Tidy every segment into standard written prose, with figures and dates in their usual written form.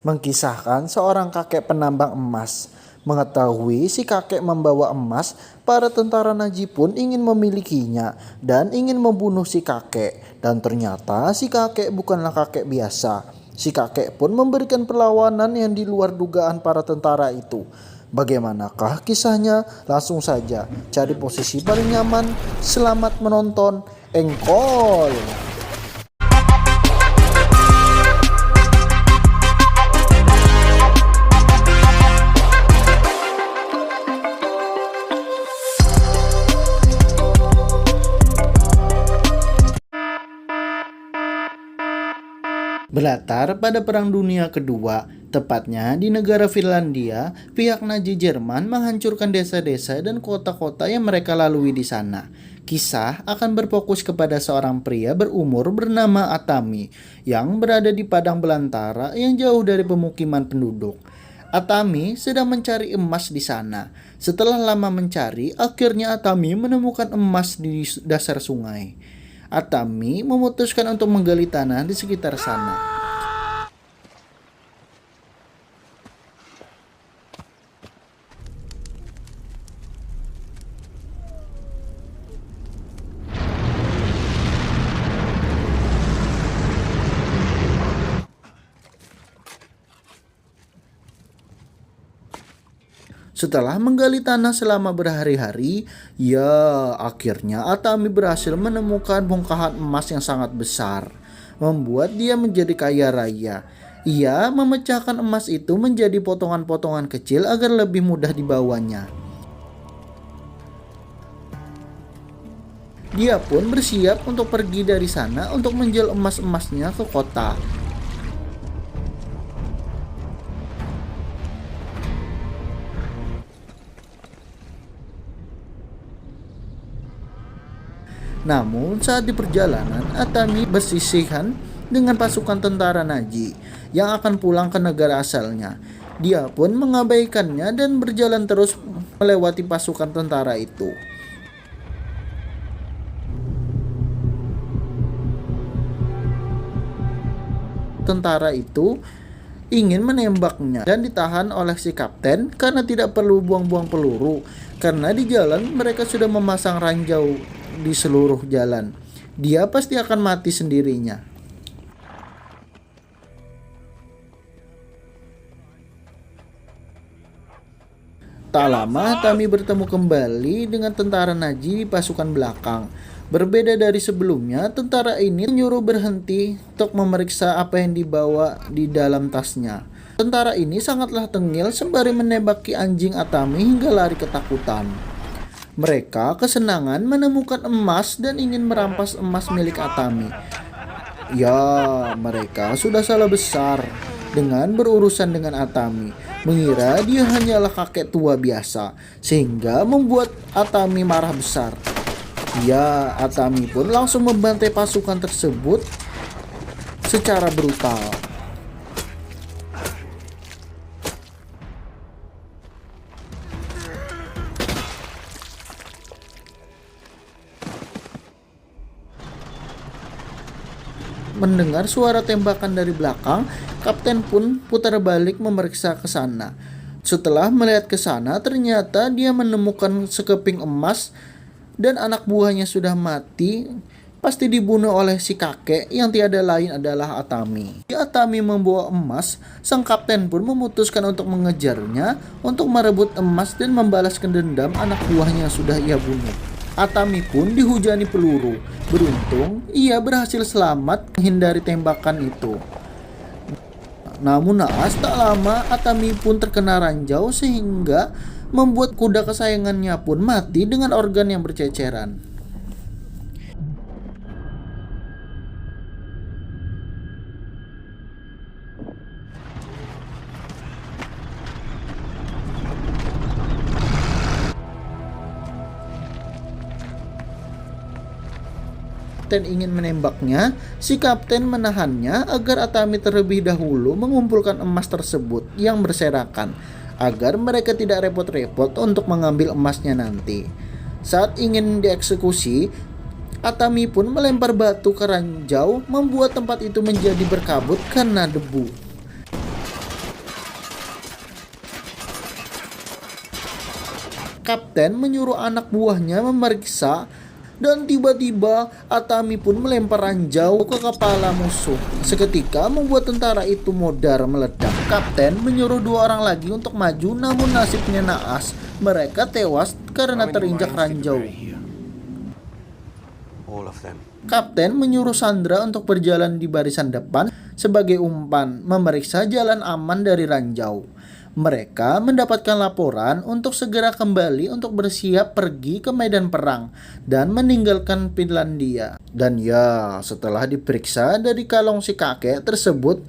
Mengkisahkan seorang kakek penambang emas. Mengetahui si kakek membawa emas, para tentara Najib pun ingin memilikinya dan ingin membunuh si kakek. Dan ternyata si kakek bukanlah kakek biasa. Si kakek pun memberikan perlawanan yang di luar dugaan para tentara itu. Bagaimanakah kisahnya? Langsung saja cari posisi paling nyaman. Selamat menonton. Engkol. Berlatar pada Perang Dunia Kedua, tepatnya di negara Finlandia, pihak Nazi Jerman menghancurkan desa-desa dan kota-kota yang mereka lalui di sana. Kisah akan berfokus kepada seorang pria berumur bernama Atami yang berada di padang belantara yang jauh dari pemukiman penduduk. Atami sedang mencari emas di sana. Setelah lama mencari, akhirnya Atami menemukan emas di dasar sungai. Atami memutuskan untuk menggali tanah di sekitar sana. Setelah menggali tanah selama berhari-hari, akhirnya Atami berhasil menemukan bongkahan emas yang sangat besar, membuat dia menjadi kaya raya. Ia memecahkan emas itu menjadi potongan-potongan kecil agar lebih mudah dibawanya. Dia pun bersiap untuk pergi dari sana untuk menjual emas-emasnya ke kota. Namun saat di perjalanan, Atami bersisihan dengan pasukan tentara Nazi yang akan pulang ke negara asalnya. Dia pun mengabaikannya dan berjalan terus melewati pasukan tentara itu. Tentara itu ingin menembaknya dan ditahan oleh si kapten karena tidak perlu buang-buang peluru, karena di jalan mereka sudah memasang ranjau di seluruh jalan. Dia pasti akan mati sendirinya. Tak lama Tami bertemu kembali dengan tentara Nazi di pasukan belakang. Berbeda dari sebelumnya, tentara ini menyuruh berhenti untuk memeriksa apa yang dibawa di dalam tasnya. Tentara ini sangatlah tengil sembari menembaki anjing Atami hingga lari ketakutan. Mereka kesenangan menemukan emas dan ingin merampas emas milik Atami. Mereka sudah salah besar dengan berurusan dengan Atami, mengira dia hanyalah kakek tua biasa, sehingga membuat Atami marah besar. Atami pun langsung membantai pasukan tersebut secara brutal. Mendengar suara tembakan dari belakang, kapten pun putar balik memeriksa ke sana. Setelah melihat ke sana, ternyata dia menemukan sekeping emas dan anak buahnya sudah mati, pasti dibunuh oleh si kakek yang tiada lain adalah Atami. Atami membawa emas, sang kapten pun memutuskan untuk mengejarnya untuk merebut emas dan membalaskan dendam anak buahnya yang sudah ia bunuh. Atami pun dihujani peluru. Beruntung, ia berhasil selamat menghindari tembakan itu. Namun naas tak lama Atami pun terkena ranjau sehingga membuat kuda kesayangannya pun mati dengan organ yang berceceran. Kapten ingin menembaknya, si kapten menahannya agar Atami terlebih dahulu mengumpulkan emas tersebut yang berserakan, agar mereka tidak repot-repot untuk mengambil emasnya nanti. Saat ingin dieksekusi, Atami pun melempar batu ke ranjau, membuat tempat itu menjadi berkabut karena debu. Kapten menyuruh anak buahnya memeriksa dan tiba-tiba Atami pun melempar ranjau ke kepala musuh. Seketika membuat tentara itu modar meledak. Kapten menyuruh 2 orang lagi untuk maju, namun nasibnya naas. Mereka tewas karena terinjak ranjau. Kapten menyuruh Sandra untuk berjalan di barisan depan sebagai umpan, memeriksa jalan aman dari ranjau. Mereka mendapatkan laporan untuk segera kembali untuk bersiap pergi ke medan perang dan meninggalkan Finlandia. Dan ya, setelah diperiksa dari kalung si kakek tersebut,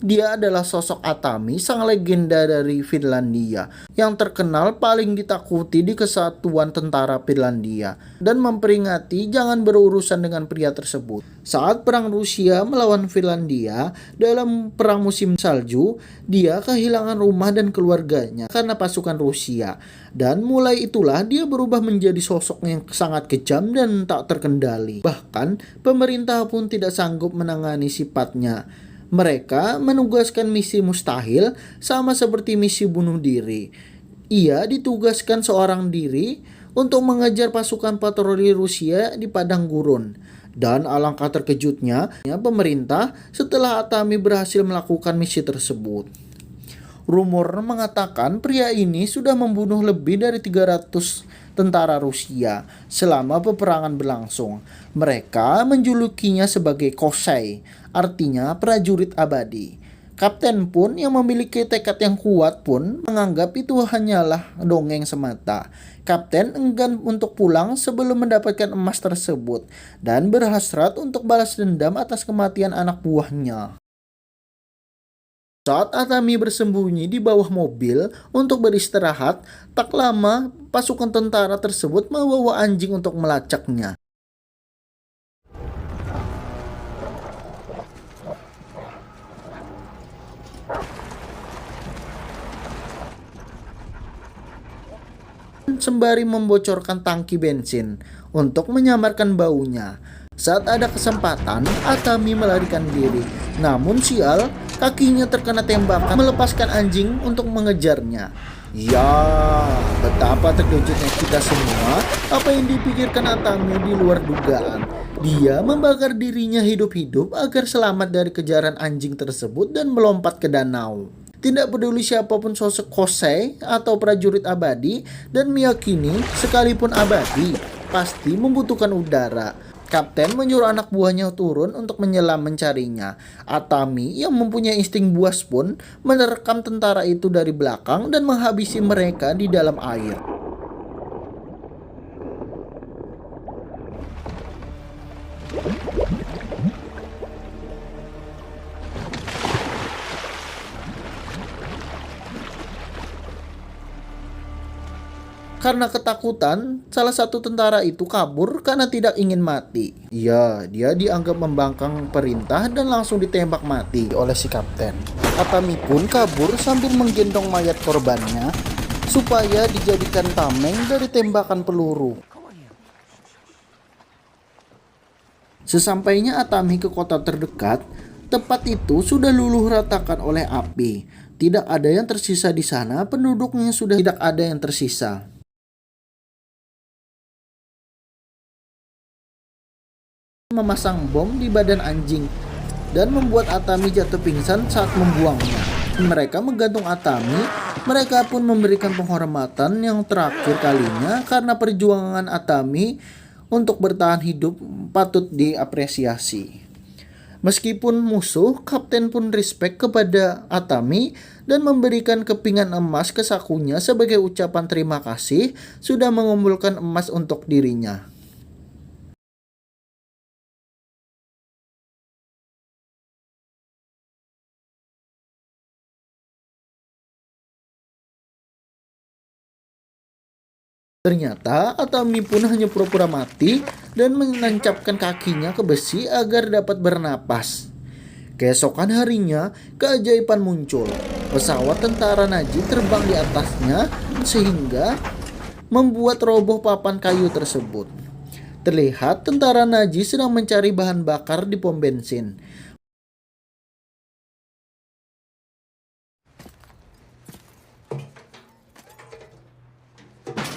dia adalah sosok Atami, sang legenda dari Finlandia yang terkenal paling ditakuti di kesatuan tentara Finlandia dan memperingati jangan berurusan dengan pria tersebut. Saat perang Rusia melawan Finlandia dalam perang musim salju, dia kehilangan rumah dan keluarganya karena pasukan Rusia. Dan mulai itulah dia berubah menjadi sosok yang sangat kejam dan tak terkendali. Bahkan pemerintah pun tidak sanggup menangani sifatnya. Mereka menugaskan misi mustahil sama seperti misi bunuh diri. Ia ditugaskan seorang diri untuk mengejar pasukan patroli Rusia di padang gurun. Dan alangkah terkejutnya, pemerintah setelah Atami berhasil melakukan misi tersebut. Rumor mengatakan pria ini sudah membunuh lebih dari 300 tentara Rusia selama peperangan berlangsung. Mereka menjulukinya sebagai Kosai, artinya prajurit abadi. Kapten pun yang memiliki tekad yang kuat pun menganggap itu hanyalah dongeng semata. Kapten enggan untuk pulang sebelum mendapatkan emas tersebut dan berhasrat untuk balas dendam atas kematian anak buahnya. Saat Atami bersembunyi di bawah mobil untuk beristirahat, tak lama pasukan tentara tersebut membawa anjing untuk melacaknya. Sembari membocorkan tangki bensin untuk menyamarkan baunya. Saat ada kesempatan, Atami melarikan diri. Namun sial, kakinya terkena tembakan melepaskan anjing untuk mengejarnya. Ya, betapa terkejutnya kita semua. Apa yang dipikirkan Atami di luar dugaan. Dia membakar dirinya hidup-hidup agar selamat dari kejaran anjing tersebut dan melompat ke danau. Tidak peduli siapapun sosok Kosei atau prajurit abadi dan meyakini sekalipun abadi pasti membutuhkan udara. Kapten menyuruh anak buahnya turun untuk menyelam mencarinya. Atami yang mempunyai insting buas pun menerkam tentara itu dari belakang dan menghabisi mereka di dalam air. Karena ketakutan, salah satu tentara itu kabur karena tidak ingin mati. Ya, dia dianggap membangkang perintah dan langsung ditembak mati oleh si kapten. Atami pun kabur sambil menggendong mayat korbannya supaya dijadikan tameng dari tembakan peluru. Sesampainya Atami ke kota terdekat, tempat itu sudah luluh ratakan oleh api. Tidak ada yang tersisa di sana, penduduknya sudah tidak ada yang tersisa. Memasang bom di badan anjing dan membuat Atami jatuh pingsan saat membuangnya. Mereka menggantung Atami. Mereka pun memberikan penghormatan yang terakhir kalinya karena perjuangan Atami untuk bertahan hidup patut diapresiasi. Meskipun musuh, kapten pun respect kepada Atami dan memberikan kepingan emas ke sakunya sebagai ucapan terima kasih sudah mengumpulkan emas untuk dirinya. Ternyata Atami pun hanya pura-pura mati dan menancapkan kakinya ke besi agar dapat bernapas. Keesokan harinya, keajaiban muncul. Pesawat tentara Najib terbang di atasnya sehingga membuat roboh papan kayu tersebut. Terlihat tentara Najib sedang mencari bahan bakar di pom bensin.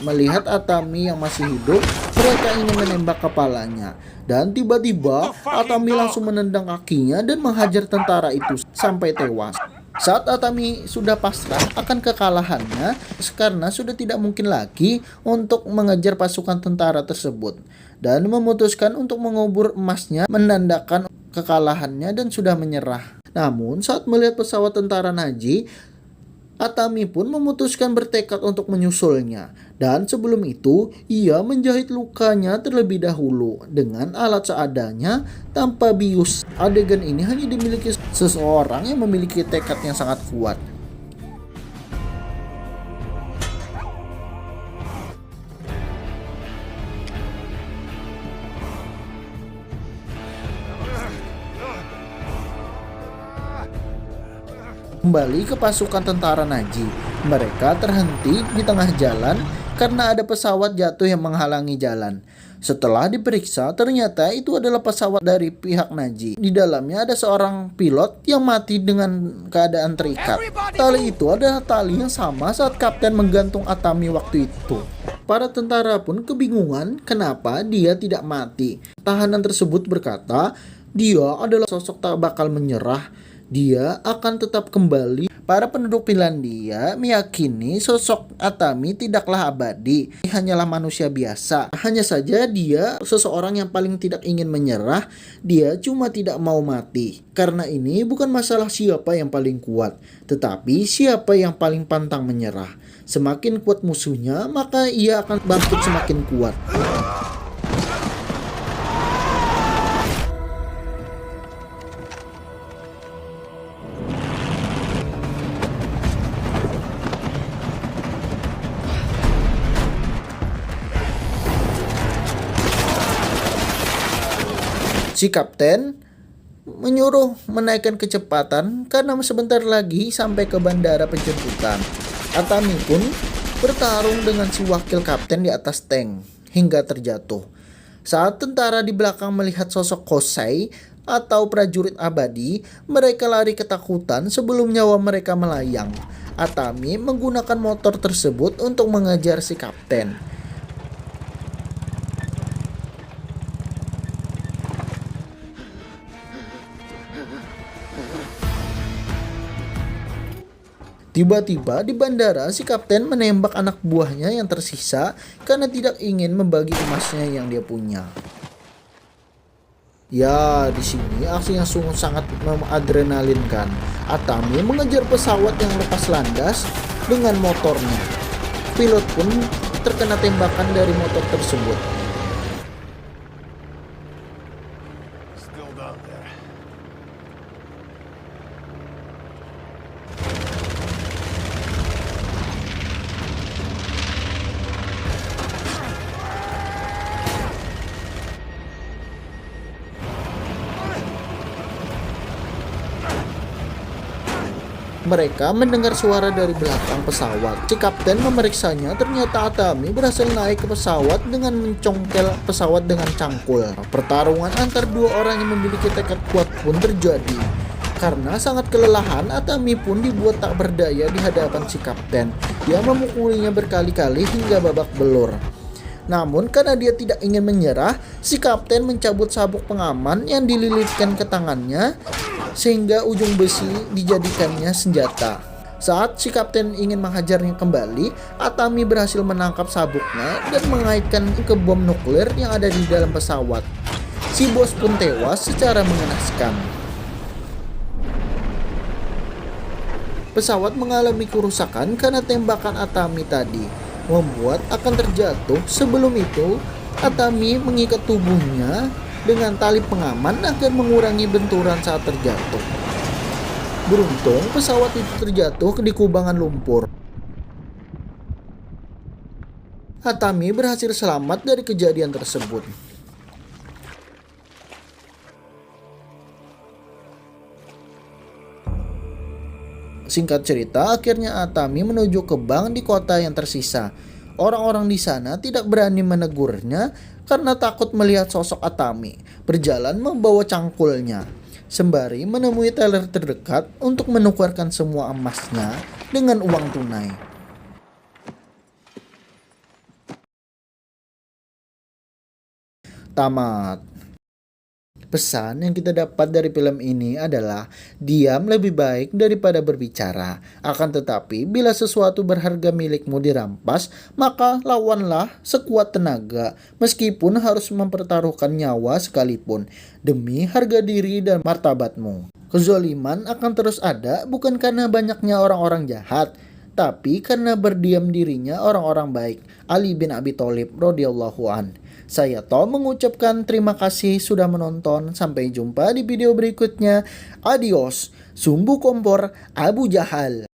Melihat Atami yang masih hidup, mereka ingin menembak kepalanya. Dan tiba-tiba Atami langsung menendang kakinya dan menghajar tentara itu sampai tewas. Saat Atami sudah pasrah akan kekalahannya karena sudah tidak mungkin lagi untuk mengejar pasukan tentara tersebut dan memutuskan untuk mengubur emasnya menandakan kekalahannya dan sudah menyerah. Namun saat melihat pesawat tentara Nazi, Atami pun memutuskan bertekad untuk menyusulnya. Dan sebelum itu, ia menjahit lukanya terlebih dahulu dengan alat seadanya tanpa bius. Adegan ini hanya dimiliki seseorang yang memiliki tekad yang sangat kuat. Kembali ke pasukan tentara Nazi, mereka terhenti di tengah jalan karena ada pesawat jatuh yang menghalangi jalan. Setelah diperiksa, ternyata itu adalah pesawat dari pihak Nazi. Di dalamnya ada seorang pilot yang mati dengan keadaan terikat. Tali itu adalah tali yang sama saat kapten menggantung Atami waktu itu. Para tentara pun kebingungan kenapa dia tidak mati. Tahanan tersebut berkata, dia adalah sosok tak bakal menyerah. Dia akan tetap kembali. Para penduduk Finlandia meyakini sosok Atami tidaklah abadi, hanyalah manusia biasa. Hanya saja dia seseorang yang paling tidak ingin menyerah, dia cuma tidak mau mati. Karena ini bukan masalah siapa yang paling kuat, tetapi siapa yang paling pantang menyerah. Semakin kuat musuhnya, maka ia akan bangkit semakin kuat. Si kapten menyuruh menaikkan kecepatan karena sebentar lagi sampai ke bandara penjemputan. Atami pun bertarung dengan si wakil kapten di atas tank hingga terjatuh. Saat tentara di belakang melihat sosok Kosei atau prajurit abadi, mereka lari ketakutan sebelum nyawa mereka melayang. Atami menggunakan motor tersebut untuk mengejar si kapten. Tiba-tiba di bandara si kapten menembak anak buahnya yang tersisa karena tidak ingin membagi emasnya yang dia punya. Ya, di sini aksinya sungguh sangat mengadrenalinkan. Atami mengejar pesawat yang lepas landas dengan motornya. Pilot pun terkena tembakan dari motor tersebut. Mereka mendengar suara dari belakang pesawat. Si kapten memeriksanya, ternyata Atami berhasil naik ke pesawat dengan mencongkel pesawat dengan cangkul. Pertarungan antar dua orang yang memiliki tekad kuat pun terjadi. Karena sangat kelelahan, Atami pun dibuat tak berdaya di hadapan si kapten. Dia memukulinya berkali-kali hingga babak belur. Namun karena dia tidak ingin menyerah, si kapten mencabut sabuk pengaman yang dililitkan ke tangannya sehingga ujung besi dijadikannya senjata. Saat si kapten ingin menghajarnya kembali, Atami berhasil menangkap sabuknya dan mengaitkan ke bom nuklir yang ada di dalam pesawat. Si bos pun tewas secara mengenaskan. Pesawat mengalami kerusakan karena tembakan Atami tadi, membuat akan terjatuh. Sebelum itu, Atami mengikat tubuhnya dengan tali pengaman agar mengurangi benturan saat terjatuh. Beruntung pesawat itu terjatuh di kubangan lumpur. Atami berhasil selamat dari kejadian tersebut. Singkat cerita, akhirnya Atami menuju ke bank di kota yang tersisa. Orang-orang di sana tidak berani menegurnya karena takut melihat sosok Atami berjalan membawa cangkulnya, sembari menemui teller terdekat untuk menukarkan semua emasnya dengan uang tunai. Tamat. Pesan yang kita dapat dari film ini adalah diam lebih baik daripada berbicara. Akan tetapi bila sesuatu berharga milikmu dirampas, maka lawanlah sekuat tenaga meskipun harus mempertaruhkan nyawa sekalipun demi harga diri dan martabatmu. Kezaliman akan terus ada bukan karena banyaknya orang-orang jahat, tapi karena berdiam dirinya orang-orang baik. Ali bin Abi Thalib radhiyallahu an. Saya Tom mengucapkan terima kasih sudah menonton. Sampai jumpa di video berikutnya. Adios. Sumbu kompor Abu Jahal.